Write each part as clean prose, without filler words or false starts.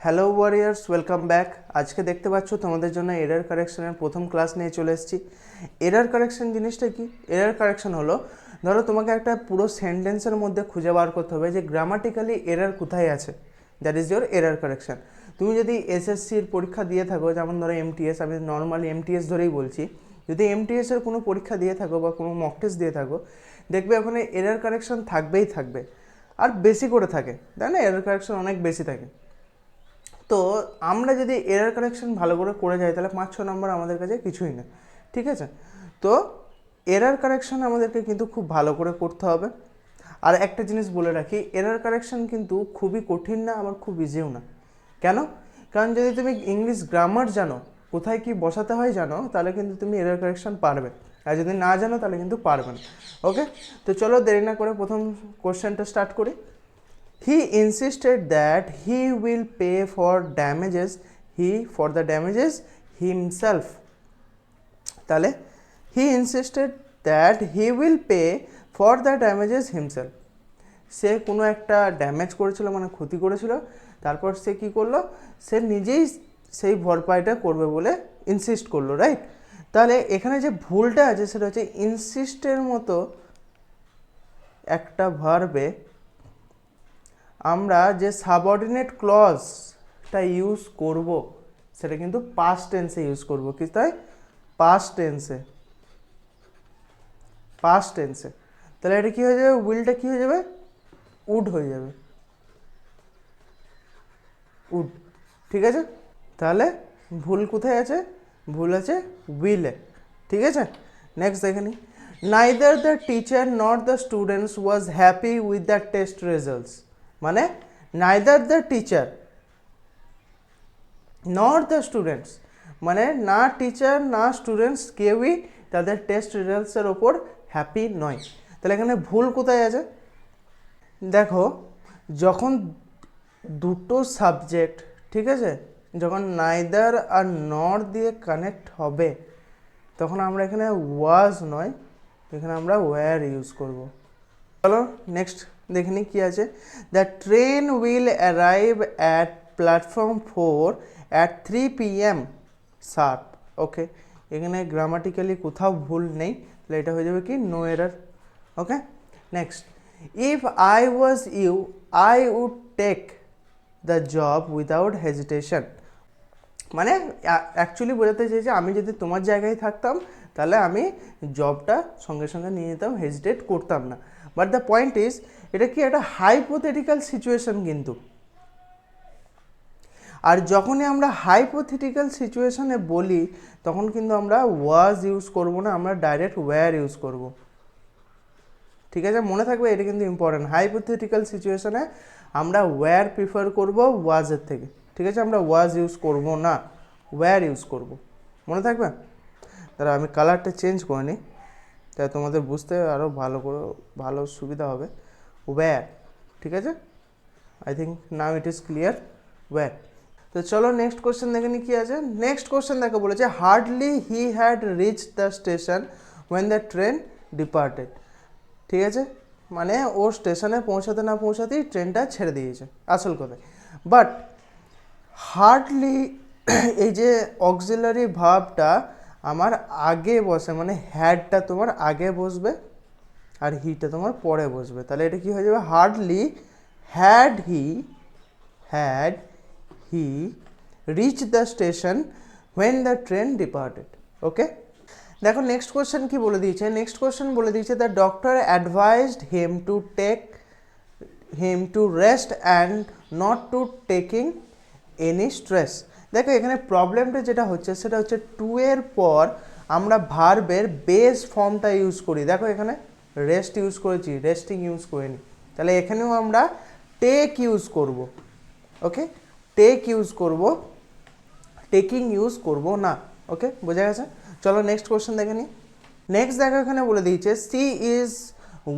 Hello warriors, welcome back. আজকে দেখতে পাচ্ছ তোমাদের জন্য এরার কারেকশনের প্রথম ক্লাস নিয়ে চলে এসেছি। এরার কারেকশন জিনিসটা কি? এরার কারেকশন হলো, ধরো তোমাকে একটা পুরো সেন্টেন্সের মধ্যে খুঁজে বার করতে হবে যে গ্রামাটিক্যালি এরার কোথায় আছে। That is your error correction. তুমি যদি এসএসসির পরীক্ষা দিয়ে থাকো, যেমন ধরো এমটিএস, আমি নর্মালি এমটিএস ধরেই বলছি, যদি এমটিএসের কোনো পরীক্ষা দিয়ে থাকো বা কোনো মক টেস্ট দিয়ে থাকো, দেখবে ওখানে এরার কারেকশন থাকবেই থাকবে, আর বেশি করে থাকে, তাই না? এরার কারেকশন অনেক বেশি থাকে। তো আমরা যদি এরার কারেকশন ভালো করে যাই, তাহলে 5-6 নম্বর আমাদের কাছে কিছুই না, ঠিক আছে? তো এরার কারেকশন আমাদেরকে কিন্তু খুব ভালো করে করতে হবে। আর একটা জিনিস বলে রাখি, এরার কারেকশন কিন্তু খুবই কঠিন না, আবার খুব ইজিও না। কেন? কারণ যদি তুমি ইংলিশ গ্রামার জানো, কোথায় কি বসাতে হয় জানো, তাহলে কিন্তু তুমি এরার কারেকশন পারবে। আর যদি না জানো তাহলে কিন্তু পারবে না। ওকে, তো চলো দেরি না করে প্রথম কোশ্চেনটা স্টার্ট করি। He insisted that he will pay for the damages himself. তাহলে he insisted that he will pay for the damages himself. সে কোনো একটা ড্যামেজ করেছিল, মানে ক্ষতি করেছিল, তারপর সে কি করলো, সে নিজেই সেই ভরপাইটা করবে বলে ইনসিস্ট করলো, রাইট? তাহলে এখানে যে ভুলটা আছে সেটা হচ্ছে ইনসিস্টের মতো একটা ভার্বে আমরা যে সাবঅর্ডিনেট ক্লজটা ইউজ করব, সেটা কিন্তু পাস্ট টেন্সে ইউজ করব। কি তাই? পাস্ট টেন্সে। তাহলে এটা কি হয়ে যাবে? উইলটা কি হয়ে যাবে? উড হয়ে যাবে। উড, ঠিক আছে? তাহলে ভুল কোথায় আছে? ভুল আছে উইলে, ঠিক আছে? নেক্সট দেখে নিই। Neither the teacher not the students was happy with the test results. মানে neither the teacher not the students, মানে না টিচার না স্টুডেন্টস কেউই তাদের টেস্ট রেজাল্টসের ওপর হ্যাপি নয়। তাহলে এখানে ভুল কোথায় আছে? দেখো, যখন দুটো সাবজেক্ট, ঠিক আছে, যখন নাইদার আর নট দিয়ে কানেক্ট হবে, তখন আমরা এখানে ওয়াজ নয়, এখানে আমরা ওয়্যার ইউজ করব। চলো নেক্সট দেখে নিই কী আছে। The train will arrive at platform 4 at 3 PM sharp. Okay, এখানে গ্রামাটিক্যালি কোথাও ভুল নেই, তাহলে এটা হয়ে যাবে কি no error. Okay, next. If I was you I would take the job without hesitation. মানে অ্যাকচুয়ালি বোঝাতে চাইছে, আমি যদি তোমার জায়গায় থাকতাম তাহলে আমি জবটা সঙ্গে সঙ্গে নিয়ে নিতাম, হেজিটেট করতাম না। বাট দ্য পয়েন্ট ইজ, এটা কি একটা হাইপোথেটিক্যাল সিচুয়েশন কিন্তু। আর যখনই আমরা হাইপোথেটিক্যাল সিচুয়েশনে বলি, তখন কিন্তু আমরা ওয়াজ ইউজ করব না, আমরা ডাইরেক্ট ওয়্যার ইউজ করব। ঠিক আছে, মনে থাকবে, এটা কিন্তু ইম্পর্টেন্ট। হাইপোথেটিক্যাল সিচুয়েশনে আমরা ওয়্যার প্রিফার করব ওয়াজের থেকে, ঠিক আছে? আমরা ওয়াজ ইউজ করব না, ওয়্যার ইউজ করব, মনে থাকবে? তাহলে আমি কালারটা চেঞ্জ করে নিই, তাই তোমাদের বুঝতে আরও ভালো সুবিধা হবে। ওয়্যার, ঠিক আছে? I think now it is clear, were. তো চলো নেক্সট কোশ্চেন দেখে নিই কী আছে। নেক্সট কোশ্চেন দেখো, বলেছে hardly he had reach the station when the train departed. ঠিক আছে, মানে ও স্টেশনে পৌঁছাতে না পৌঁছাতেই ট্রেনটা ছেড়ে দিয়েছে, আসল কথায়। বাট হার্ডলি এই যে অক্সিলারি ভার্বটা আমার আগে বসে, মানে হ্যাডটা তোমার আগে বসবে আর হিটা তোমার পরে বসবে। তাহলে এটা কি হয়ে যাবে? Hardly had he reach the station when the train departed. Okay, দেখো নেক্সট কোয়েশ্চেন কি বলে দিয়েছে। নেক্সট কোয়েশ্চেন বলে দিয়েছে, the doctor advised him to rest and not to taking any stress. দেখো এখানে প্রবলেমটা যেটা হচ্ছে সেটা হচ্ছে টু এর পর আমরা ভার্বের বেস ফর্মটা ইউজ করি। দেখো এখানে রেস্ট ইউজ করেছি, রেস্টিং ইউজ করিনি। তাহলে এখানেও আমরা টেক ইউজ করব। ওকে, টেক ইউজ করব, টেকিং ইউজ করব না। ওকে, বোঝা গেছে? চলো নেক্সট কোশ্চেন দেখে নিই। নেক্সট দেখো এখানে বলে দিয়েছে, she is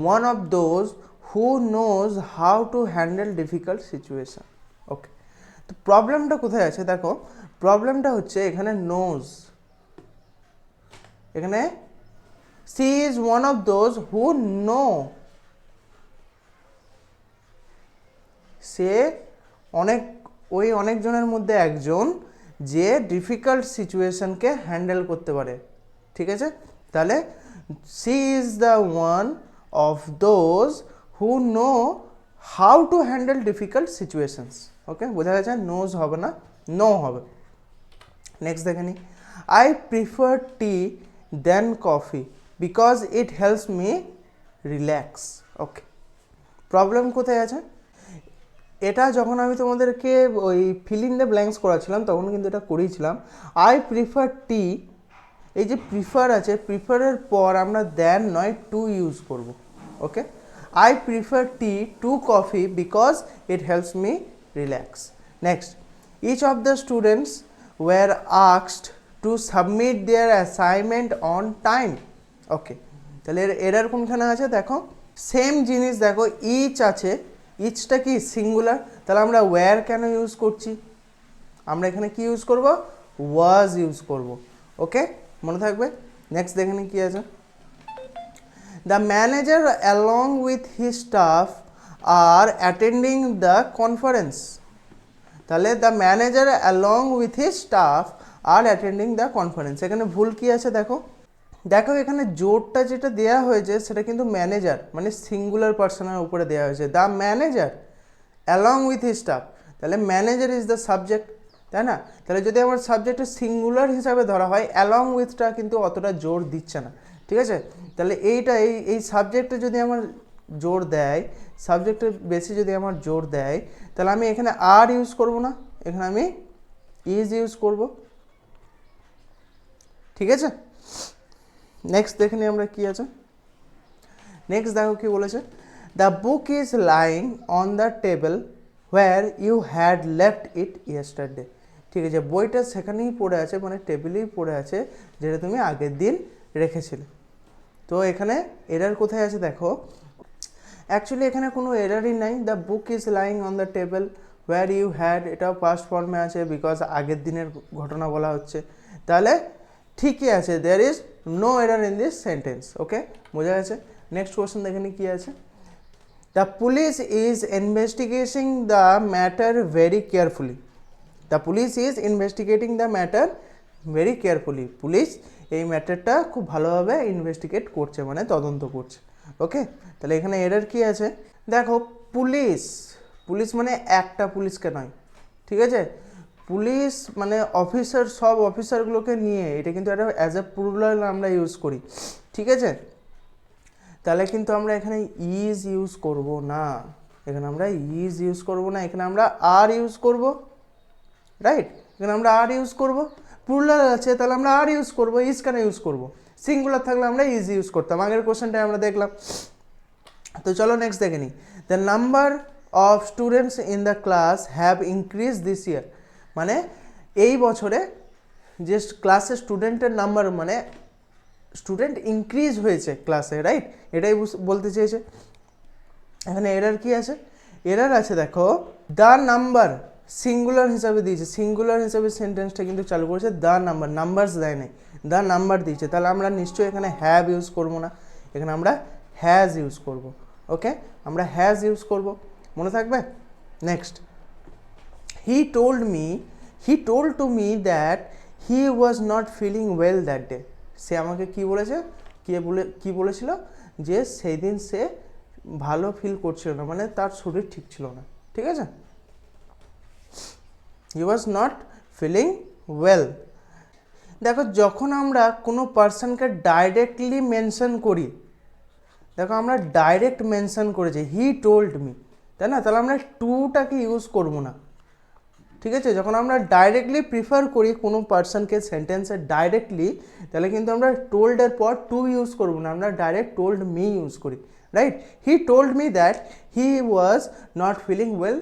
one of those who knows how to handle difficult situation. Okay, তো প্রবলেমটা কোথায় আছে? দেখো প্রবলেমটা হচ্ছে এখানে নোজ, এখানে she is one of those who know, সে অনেক ওই অনেকজনের মধ্যে একজন যে ডিফিকাল্ট সিচুয়েশনকে হ্যান্ডেল করতে পারে, ঠিক আছে? তাহলে she is the one of those who know how to handle difficult situations. Okay, বোঝা গেছে? নোজ হবে না, নো হবে। নেক্সট দেখে নিই, I prefer tea than coffee because it helps me relax. Okay, problem কোথায় আছে? এটা যখন আমি তোমাদেরকে ওই ফিল ইন দ্য ব্ল্যাঙ্কস করাছিলাম তখন কিন্তু এটা করেছিলাম। আই প্রিফার টি, এই যে প্রিফার আছে, প্রিফারের পর আমরা দেন নয় টু ইউজ করব। Okay, I prefer tea to coffee because it helps me relax. Next, each of the students were asked to submit their assignment on time. Okay, তাহলে এরার কোনখানে আছে দেখো, সেম জিনিস দেখো, ইচ আছে, ইচটা কি সিঙ্গুলার, তাহলে আমরা ওয়্যার কেন ইউজ করছি? আমরা এখানে কি ইউজ করব? ওয়াজ ইউজ করব। ওকে, মনে থাকবে। নেক্সট দেখে নি কি আছে, the manager along with his staff are attending the conference. তাহলে the manager along with his staff are attending the conference, এখানে ভুল কি আছে দেখো, দেখো এখানে জোরটা যেটা দেওয়া হয়েছে সেটা কিন্তু ম্যানেজার মানে সিঙ্গুলার পার্সনের উপরে দেওয়া হয়েছে, the manager along with his staff, তাহলে ম্যানেজার ইজ দ্য সাবজেক্ট, তাই না? তাহলে যদি আমার সাবজেক্টটা সিঙ্গুলার হিসাবে ধরা হয়, অ্যালং উইথটা কিন্তু অতটা জোর দিচ্ছে না, ঠিক আছে? তাহলে এইটা এই সাবজেক্টে যদি আমার জোর দেয়, সাবজেক্টের বেশি যদি আমার জোর দেয়, তাহলে আমি এখানে আর ইউজ করব না, এখানে আমি ইজ ইউজ করব, ঠিক আছে? নেক্সট দেখে নিই আমরা কি আছে। নেক্সট দেখো কি বলেছে, the book is lying on the table where you had left it yesterday. ঠিক আছে, বইটা সেখানেই পড়ে আছে, মানে টেবিলেই পড়ে আছে যেটা তুমি আগের দিন রেখেছিলে। তো এখানে এরার কোথায় আছে দেখো, অ্যাকচুয়ালি এখানে কোনো এরারই নাই, the book is lying on the table where you had, এটাও পাস্ট ফর্মে আছে বিকজ আগের দিনের ঘটনা বলা হচ্ছে, তাহলে ঠিকই আছে, there is no error in this sentence. Okay, বোঝা গেছে। নেক্সট কোয়েশ্চেন দেখে নি কি আছে, the police is investigating the matter very carefully. The police is investigating the matter very carefully, police এই ম্যাটারটা খুব ভালোভাবে ইনভেস্টিগেট করছে মানে তদন্ত করছে। ওকে, তাহলে এখানে এরার কি আছে দেখো, পুলিশ, পুলিশ মানে একটা পুলিশকে নয়, ঠিক আছে? পুলিশ মানে অফিসার, সব অফিসারগুলোকে নিয়ে, এটা কিন্তু একটা অ্যাজ এ প্লুরাল আমরা ইউজ করি, ঠিক আছে? তাহলে কিন্তু আমরা এখানে ইজ ইউজ করব না, এখানে আমরা ইজ ইউজ করব না, এখানে আমরা আর ইউজ করব, রাইট? এখানে আমরা আর ইউজ করব, প্লুরাল আছে তাহলে আমরা আর ইউজ করব, ইজ কেন ইউজ করব? সিঙ্গুলার থাকলে আমরা ইজ ইউজ করতাম, আগের কোশ্চেনটাই আমরা দেখলাম। তো চলো নেক্সট দেখে নিই, the number of students in the class have increase this ইয়ার, মানে এই বছরে যে ক্লাসে স্টুডেন্টের নাম্বার মানে স্টুডেন্ট ইনক্রিজ হয়েছে ক্লাসে, রাইট? এটাই বলতে চেয়েছে। এখানে এরার কি আছে, এরার আছে দেখো, দ্য নাম্বার সিঙ্গুলার হিসাবে দিয়েছে, সিঙ্গুলার হিসাবে সেন্টেন্সটা কিন্তু চালু করেছে, দ্য নাম্বার, নাম্বারস দেয় নাই, দ্য নাম্বার দিয়েছে, তাহলে আমরা নিশ্চয়ই এখানে হ্যাভ ইউজ করব না, এখানে আমরা হ্যাজ ইউজ করব। ওকে, আমরা হ্যাজ ইউজ করব, মনে থাকবে। Next, he told to me that he was not feeling well that day. সে আমাকে কি বলেছে, কি বলেছিল যে সেই দিন সে ভালো ফিল করছিল না, মানে তার শরীর ঠিক ছিল না, ঠিক আছে? হি ওয়াজ নট ফিলিং ওয়েল। দেখো যখন আমরা কোনো পার্সনকে ডাইরেক্টলি মেনশন করি, দেখো আমরা ডাইরেক্ট মেনশন করেছি হি টোল্ড মি, তাই না? তাহলে আমরা টুটাকে ইউজ করবো না, ঠিক আছে? যখন আমরা ডাইরেক্টলি প্রিফার করি কোনো পার্সনকে সেন্টেন্সে ডাইরেক্টলি, তাহলে কিন্তু আমরা টোল্ডের পর টু ইউজ করবো না, আমরা ডাইরেক্ট টোল্ড মি ইউজ করি, right? He told me that he was not feeling well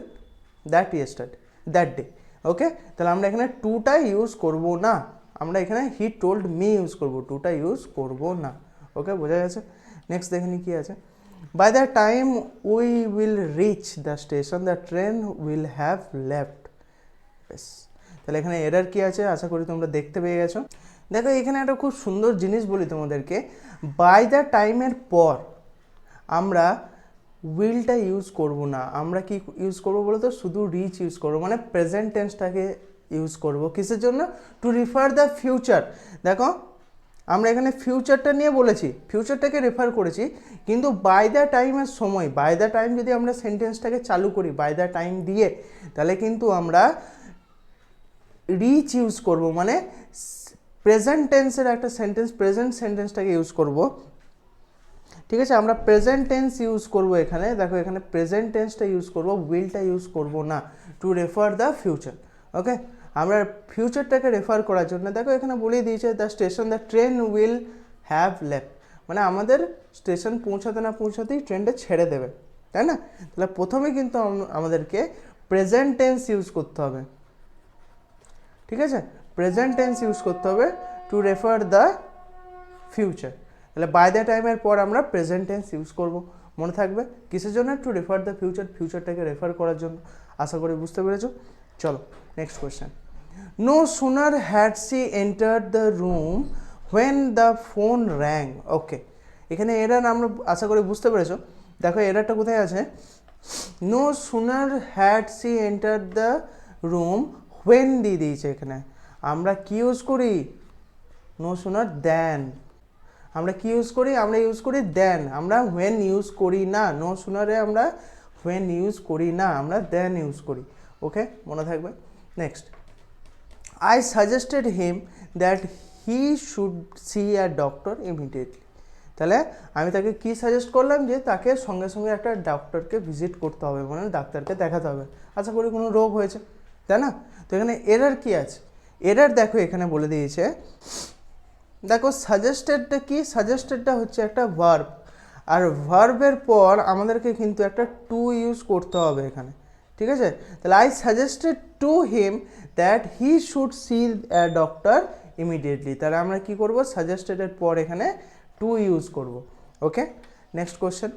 that day. Okay, তাহলে আমরা এখানে টুটা ইউজ করবো না, আমরা এখানে হি টোল্ড মি ইউজ করবো, টুটা ইউজ করবো না। ওকে, বোঝা গেছে। নেক্সট দেখে নি কি আছে, by the time we will reach the station the train will have left. বেশ, তাহলে এখানে এরার কি আছে আশা করি তোমরা দেখতে পেয়ে গেছো। দেখো এখানে একটা খুব সুন্দর জিনিস বলি তোমাদেরকে, বাই দ্য টাইমের পর আমরা উইলটা ইউজ করব না, আমরা কি ইউজ করব বলো তো, শুধু রিচ ইউজ করবো, মানে প্রেজেন্ট টেন্সটাকে ইউজ করব কিসের জন্য, টু রিফার দ্য ফিউচার। দেখো আমরা এখানে ফিউচারটা নিয়ে বলেছি, ফিউচারটাকে রেফার করেছি, কিন্তু বাই দ্য টাইমের সময়, বাই দ্য টাইম যদি আমরা সেন্টেন্সটাকে চালু করি বাই দ্য টাইম দিয়ে, তাহলে কিন্তু আমরা রিচ ইউজ করব, মানে প্রেজেন্ট টেন্সের একটা সেন্টেন্স, প্রেজেন্ট সেন্টেন্সটাকে ইউজ করব। ঠিক আছে, আমরা প্রেজেন্ট টেন্স ইউজ করব এখানে, দেখো এখানে প্রেজেন্ট টেন্সটা ইউজ করব, উইলটা ইউজ করব না, টু রেফার দ্য ফিউচার। ওকে, আমরা ফিউচারটাকে রেফার করার জন্য দেখো এখানে বলেই দিয়েছে the station, the train will have left, মানে আমাদের স্টেশন পৌঁছাতে না পৌঁছাতেই ট্রেনটা ছেড়ে দেবে, তাই না? তাহলে প্রথমে কিন্তু আমাদেরকে প্রেজেন্ট টেন্স ইউজ করতে হবে। ঠিক আছে, প্রেজেন্ট টেন্স ইউজ করতে হবে টু রেফার দ্য ফিউচার। তাহলে বাই দ্য টাইমের পর আমরা প্রেজেন্ট টেন্স ইউজ করব, মনে থাকবে কিসের জন্য, টু রেফার দ্য ফিউচার, ফিউচারটাকে রেফার করার জন্য। আশা করি বুঝতে পেরেছো। চলো next question. No sooner had she entered the room when the phone rang. Okay, এখানে এরার আমরা আশা করি বুঝতে পেরেছো। দেখো এরারটা কোথায় আছে, no sooner had she entered the room when দিয়ে দিয়েছে এখানে, আমরা কি ইউজ করি, নো সুনার দ্যান, আমরা কি ইউজ করি, আমরা ইউজ করি দ্যান, আমরা হোয়েন ইউজ করি না, নো সুনারে আমরা হোয়েন ইউজ করি না, আমরা দ্যান ইউজ করি। ওকে, মনে থাকবে। Next, I suggested him that he should see a doctor immediately. তাহলে আমি তাকে কি সাজেস্ট করলাম, যে তাকে সঙ্গে সঙ্গে একটা ডক্টরকে ভিজিট করতে হবে, মানে ডাক্তারকে দেখাতে হবে, আশা করি কোনো রোগ হয়েছে, তাই না? তো এখানে এরার কি আছে, এরার দেখো এখানে বলে দিয়েছে, দেখো সাজেস্টেডটা কি, সাজেস্টেডটা হচ্ছে একটা ভার্ব, আর ভার্বের পর আমাদেরকে কিন্তু একটা টু ইউজ করতে হবে এখানে। ঠিক আছে, তাহলে I suggested to him that he should see a doctor immediately, তাহলে আমরা কি করব, সাজেস্টেডের পর এখানে টু ইউজ করব। Okay, next question,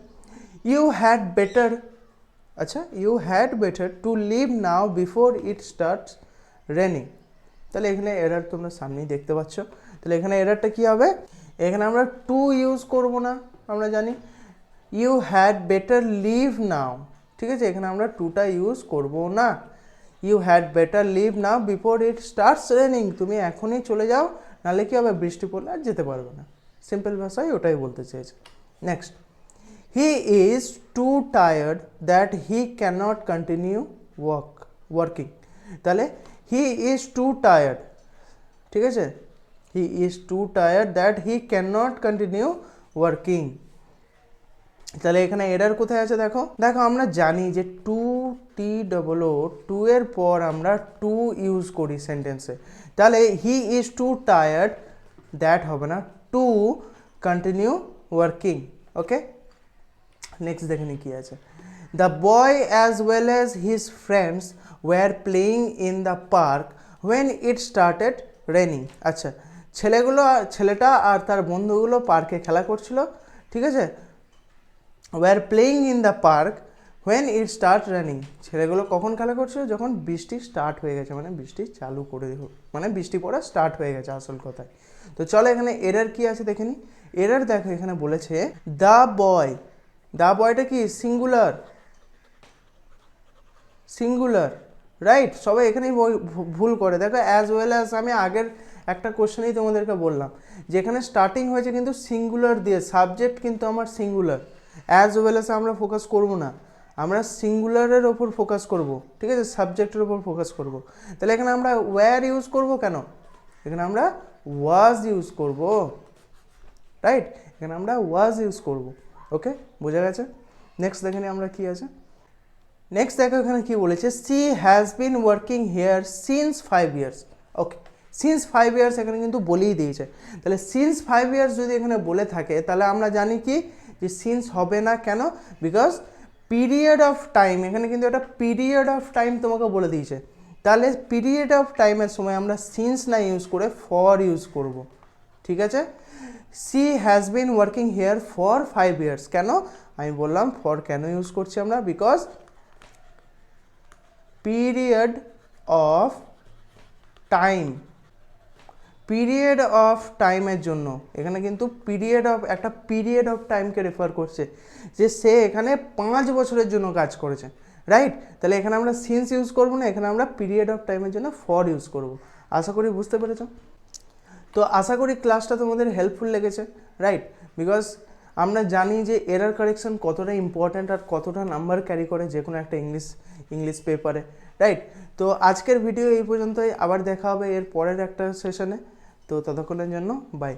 you had better, আচ্ছা you had better to leave now before it starts raining. তাহলে এখানে এরার তোমরা সামনেই দেখতে পাচ্ছ, তাহলে এখানে এরারটা কী হবে, এখানে আমরা টু ইউজ করব না, আমরা জানি you had better leave now. ঠিক আছে, এখানে আমরা টুটা ইউজ করব না, you had better leave now before it starts raining, তুমি এখনই চলে যাও, নাহলে কী হবে, বৃষ্টি পড়লে আর যেতে পারবে না, সিম্পল ভাষায় ওটাই বলতে চেয়েছে। Next, he is too tired that he cannot continue working. তাহলে হি ইজ টু টায়ার্ড, ঠিক আছে, he is too tired that he cannot continue working. তাহলে এখানে এরার কোথায় আছে, দেখো দেখো আমরা জানি যে too T double O, too এর পর আমরা টু ইউজ করি সেন্টেন্সে, তাহলে he is too tired, that হবে না, to continue working. Okay, next দেখে নি কি আছে, the boy as well as his friends were playing in the park when it started raining. আচ্ছা, ছেলেটা আর তার বন্ধুগুলো পার্কে খেলা করছিল, ঠিক আছে, war playing in the park when it start running, ছেলেগুলো কখন খেলা করছিল, যখন বৃষ্টি স্টার্ট হয়ে গেছে, মানে বৃষ্টি চালু করে মানে বৃষ্টি পড়া স্টার্ট হয়ে গেছে আসল কথায়। তো চলো এখানে এরার কি আছে দেখে নি, এরার দেখো এখানে বলেছে দ্য বয়, দ্য বয়টা কি সিঙ্গুলার, সিঙ্গুলার, রাইট, সবাই এখানেই ভুল করে, দেখো অ্যাজ ওয়েল অ্যাজ, আমি আগের একটা কোশ্চেনেই তোমাদেরকে বললাম যে এখানে স্টার্টিং হয়েছে কিন্তু সিঙ্গুলার দিয়ে, সাবজেক্ট কিন্তু আমার সিঙ্গুলার, অ্যাজ ওয়েল অ্যাজ আমরা ফোকাস করব না, আমরা সিঙ্গুলারের ওপর ফোকাস করব, ঠিক আছে, সাবজেক্টের ওপর ফোকাস করব। তাহলে এখানে আমরা ওয়্যার ইউজ করব কেন, এখানে আমরা ওয়াজ ইউজ করব, রাইট, এখানে আমরা ওয়াজ ইউজ করব। ওকে, বোঝা গেছে। নেক্সট দেখে নিই আমরা কি আছে, নেক্সট দেখো এখানে কি বলেছে, she has been working here since 5 years। Okay, since 5 years এখানে কিন্তু বলেই দিয়েছে, তাহলে সিন্স 5 years যদি এখানে বলে থাকে তাহলে আমরা জানি কি যে সিন্স হবে না, কেন, বিকজ পিরিয়ড অফ টাইম, এখানে কিন্তু একটা পিরিয়ড অফ টাইম তোমাকে বলে দিয়েছে, তাহলে পিরিয়ড অফ টাইমের সময় আমরা সিন্স না ইউজ করে ফর ইউজ করব। ঠিক আছে, she has been working here for 5 years, কেন আমি বললাম ফর কেন ইউজ করছি আমরা, because period of time, period of টাইমের জন্য, এখানে কিন্তু একটা পিরিয়ড অফ টাইমকে রেফার করছে, যে সে এখানে 5 বছরের জন্য কাজ করেছে, রাইট? তাহলে এখানে আমরা সিন্স ইউজ করবো না, এখানে আমরা পিরিয়ড অফ টাইমের জন্য ফর ইউজ করব। আশা করি বুঝতে পেরেছ। তো আশা করি ক্লাসটা তোমাদের হেল্পফুল লেগেছে, রাইট? বিকজ আমরা জানি যে এরার কারেকশন কতটা ইম্পর্ট্যান্ট আর কতটা নাম্বার ক্যারি করে যে কোনো একটা ইংলিশ পেপারে, রাইট? তো আজকের ভিডিও এই পর্যন্তই, আবার দেখা হবে এর পরের একটা সেশনে। তো ততক্ষণের জন্য বাই।